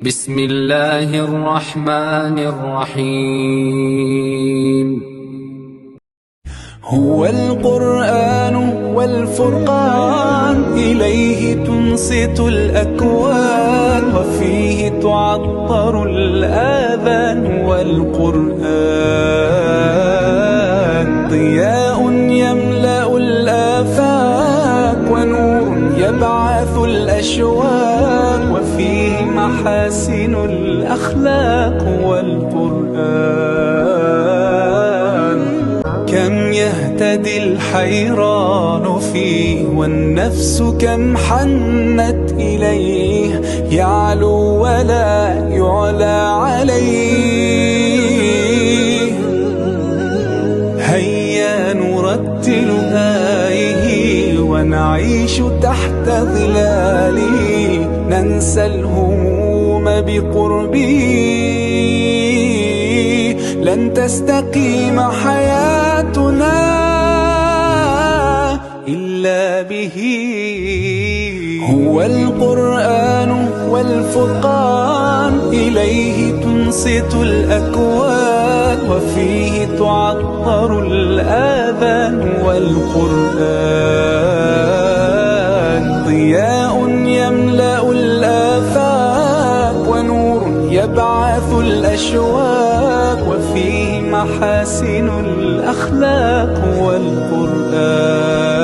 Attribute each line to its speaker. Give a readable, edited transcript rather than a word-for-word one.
Speaker 1: بسم الله الرحمن الرحيم.
Speaker 2: هو القرآن والفرقان، إليه تنصت الأكوان، وفيه تعطر الآذان. والقرآن ضياء يملأ الآفاق، ونور يبعث الأشواق، وفيه محاسن الأخلاق. والقرآن كم يهتدي الحيران فيه، والنفس كم حنت إليه، يعلو ولا يعلى عليه. هيا نرتل آيه، ونعيش تحت ظلاله، ننسى الهموم بقربه. لن تستقيم حياتنا إلا به. هو القرآن والفرقان، إليه تنصت الأكوان، وفيه تعطر الآذان. والقرآن ضياء يملأ الآفاق، ونور يبعث الأشواق، وفيه محاسن الأخلاق. والقرآن